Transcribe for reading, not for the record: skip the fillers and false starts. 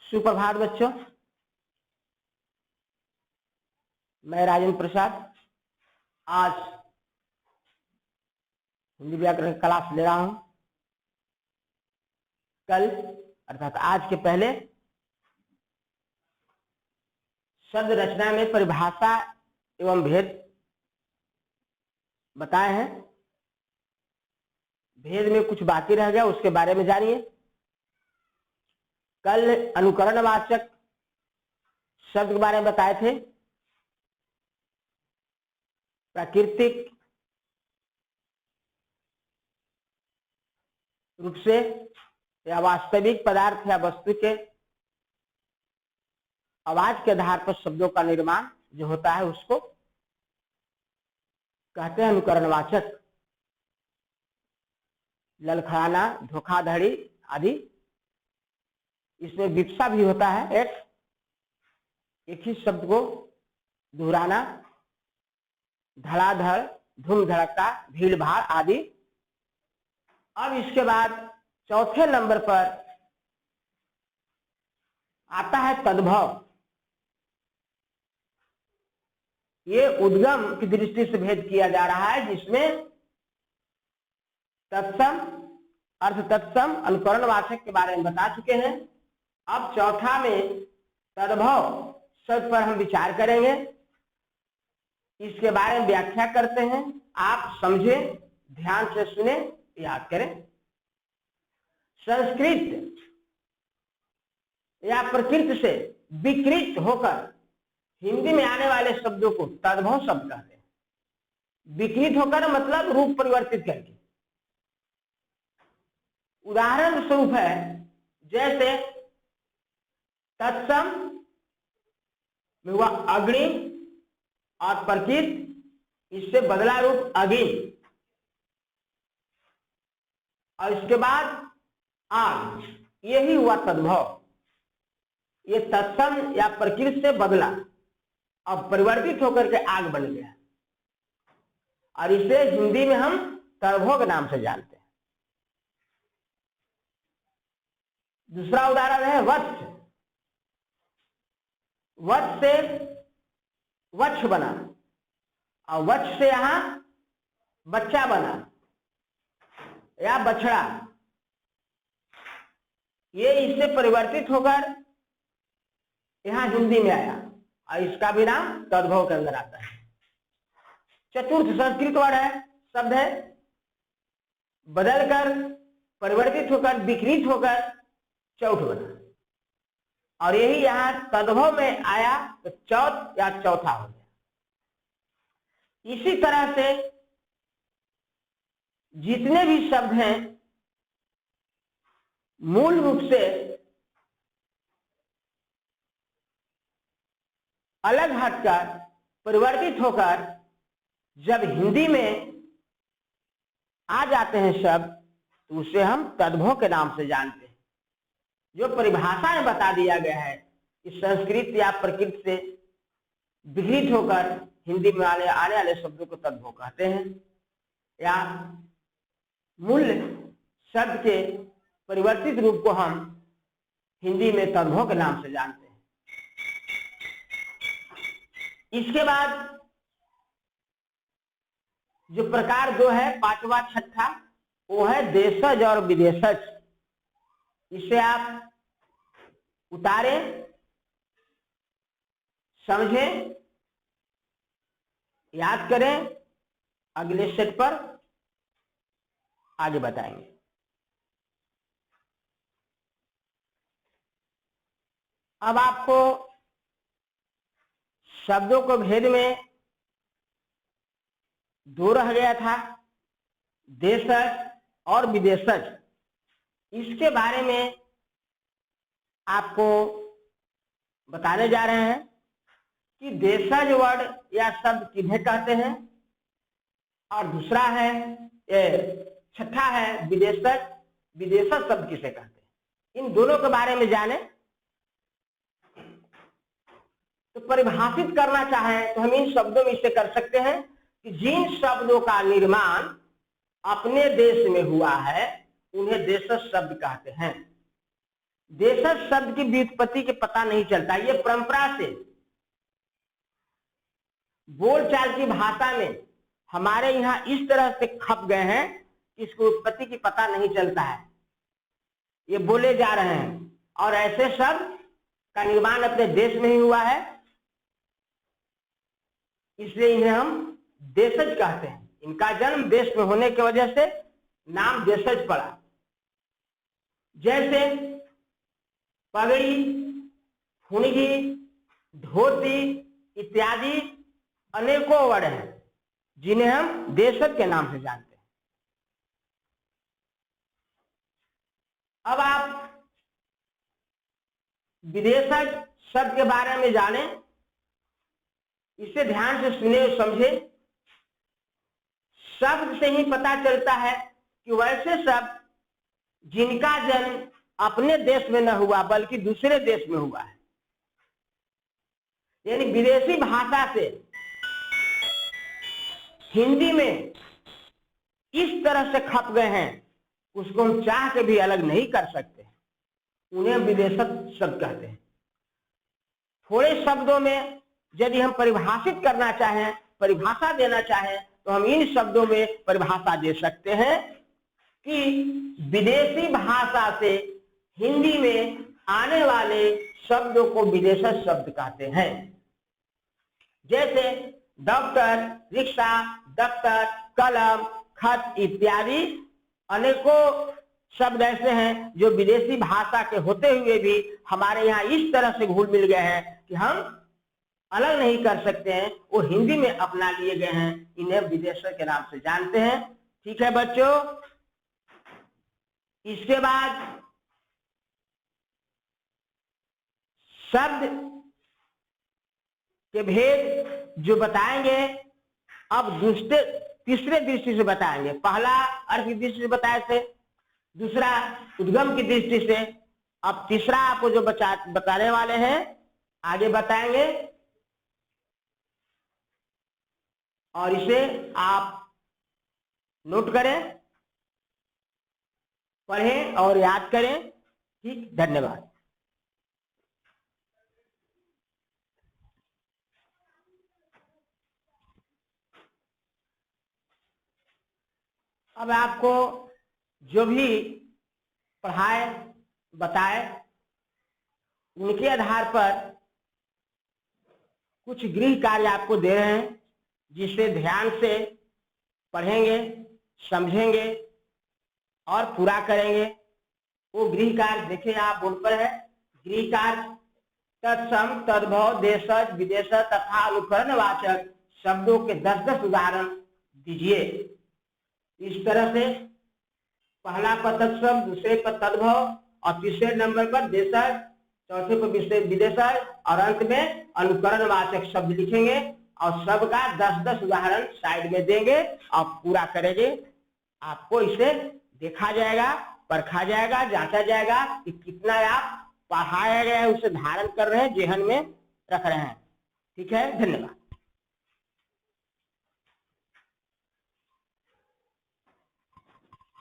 सुप्रभात बच्चों, मैं राजेंद्र प्रसाद आज हिंदी व्याकरण क्लास ले रहा हूं। कल अर्थात आज के पहले शब्द रचना में परिभाषा एवं भेद बताए हैं। भेद में कुछ बाकी रह गया, उसके बारे में जानिए। कल अनुकरणवाचक शब्द के बारे में बताए थे। प्राकृतिक रूप से या वास्तविक पदार्थ या वस्तु के आवाज के आधार पर शब्दों का निर्माण जो होता है उसको कहते हैं अनुकरणवाचक। ललखाना, धोखाधड़ी आदि। इसमें विवक्षा भी होता है, एक ही शब्द को दोहराना, धड़ाधड़, धूम धड़का, भीड़ भाड़ आदि। अब इसके बाद चौथे नंबर पर आता है तद्भव। ये उद्गम की दृष्टि से भेद किया जा रहा है, जिसमें तत्सम, अर्थ तत्सम, अनुकरणवाचक के बारे में बता चुके हैं। अब चौथा में तद्भव शब्द पर हम विचार करेंगे, इसके बारे में व्याख्या करते हैं। आप समझें, ध्यान से सुने, याद करें। संस्कृत या प्रकृति से विकृत होकर हिंदी में आने वाले शब्दों को तद्भव शब्द कहते हैं। विकृत होकर मतलब रूप परिवर्तित करके। उदाहरण स्वरूप है, जैसे तत्सम में हुआ अग्नि और प्रकृत, इससे बदला रूप अग्नि, और इसके बाद आग, यही हुआ तद्भव। ये तत्सम या प्रकृति से बदला, अब परिवर्तित होकर के आग बन गया, और इसे हिंदी में हम तद्भव के नाम से जानते हैं। दूसरा उदाहरण है वत्स। वत्स से वत्स बना, और वत्स से यहां बच्चा बना या बछड़ा। ये इससे परिवर्तित होकर यहां हिंदी में आया, और इसका भी नाम तद्भव के अंदर आता है। चतुर्थ संस्कृत वर्ड है, शब्द है, बदलकर, परिवर्तित होकर, विकृत होकर चौथ बना, और यही यहां तद्भव में आया तो चौथ या चौथा हो गया। इसी तरह से जितने भी शब्द हैं मूल रूप से अलग हटकर परिवर्तित होकर जब हिंदी में आ जाते हैं शब्द, तो उसे हम तद्भव के नाम से जानते हैं। जो परिभाषा में बता दिया गया है कि संस्कृत या प्रकृति से विकृत होकर हिंदी में आने वाले शब्दों को तद्भव कहते हैं, या मूल शब्द के परिवर्तित रूप को हम हिंदी में तद्भव के नाम से जानते हैं। इसके बाद जो प्रकार दो है, पांचवा छठा, वो है देशज और विदेशज। इसे आप उतारें, समझें, याद करें, अगले सेट पर आगे बताएंगे। अब आपको शब्दों को भेद में दो रह गया था, देशज और विदेशज। इसके बारे में आपको बताने जा रहे हैं कि देशज वर्ड या शब्द किन्हें कहते हैं, और दूसरा है छठा है विदेशज। विदेशज शब्द किसे कहते हैं, इन दोनों के बारे में जाने। तो परिभाषित करना चाहें तो हम इन शब्दों में इसे कर सकते हैं कि जिन शब्दों का निर्माण अपने देश में हुआ है उन्हें देशज शब्द कहते हैं। देशज शब्द की व्युत्पत्ति के पता नहीं चलता, ये परंपरा से बोलचाल की भाषा में हमारे यहाँ इस तरह से खप गए हैं कि इसकी उत्पत्ति की पता नहीं चलता है, ये बोले जा रहे हैं। और ऐसे शब्द का निर्माण अपने देश में ही हुआ है, इसलिए इन्हें हम देशज कहते हैं। इनका जन्म देश में होने की वजह से नाम देशज पड़ा। जैसे पगड़ी, फुनगी, धोती इत्यादि अनेकों वर्ड हैं जिन्हें हम देशज के नाम से जानते हैं। अब आप विदेशज शब्द के बारे में जानें, इसे ध्यान से सुने और समझे। शब्द से ही पता चलता है कि वैसे शब्द जिनका जन्म अपने देश में न हुआ बल्कि दूसरे देश में हुआ है, यानी विदेशी भाषा से हिंदी में इस तरह से खप गए हैं, उसको हम चाह के भी अलग नहीं कर सकते, उन्हें विदेशज शब्द कहते हैं। थोड़े शब्दों में यदि हम परिभाषित करना चाहें, परिभाषा देना चाहें, तो हम इन शब्दों में परिभाषा दे सकते हैं कि विदेशी भाषा से हिंदी में आने वाले शब्दों को विदेशज शब्द कहते हैं। जैसे डॉक्टर, रिक्शा, दफ्तर, कलम, खत इत्यादि अनेकों शब्द ऐसे हैं जो विदेशी भाषा के होते हुए भी हमारे यहाँ इस तरह से घुल मिल गए हैं कि हम अलग नहीं कर सकते हैं, वो हिंदी में अपना लिए गए हैं, इन्हें विदेशज के नाम से जानते हैं। ठीक है बच्चों, इसके बाद शब्द के भेद जो बताएंगे अब तीसरे दृष्टि से बताएंगे। पहला अर्थ की दृष्टि से बताए थे, दूसरा उद्गम की दृष्टि से, अब तीसरा आपको जो बताने वाले हैं आगे बताएंगे, और इसे आप नोट करें, पढ़ें और याद करें। ठीक, धन्यवाद। अब आपको जो भी पढ़ाए बताए उनके आधार पर कुछ गृह कार्य आपको दे रहे हैं, जिसे ध्यान से पढ़ेंगे, समझेंगे और पूरा करेंगे। वो गृह कार्य देखिए आप बोर्ड पर है। गृह कार्य तत्सम, तद्भव, देशज, विदेशज तथा अनुकरणवाचक शब्दों के 10-10 उदाहरण दीजिए। इस तरह से पहला पर तत्सम, दूसरे पर तद्भव और तीसरे नंबर पर देशज, चौथे पर विदेशज और अंत में अनुकरणवाचक शब्द लिखेंगे और सबका 10-10 उदाहरण साइड में देंगे और पूरा करेंगे। आपको इसे देखा जाएगा, परखा जाएगा, जांचा जाएगा कि कितना आप पढ़ाया गया है उसे धारण कर रहे हैं, जेहन में रख रहे हैं। ठीक है, धन्यवाद।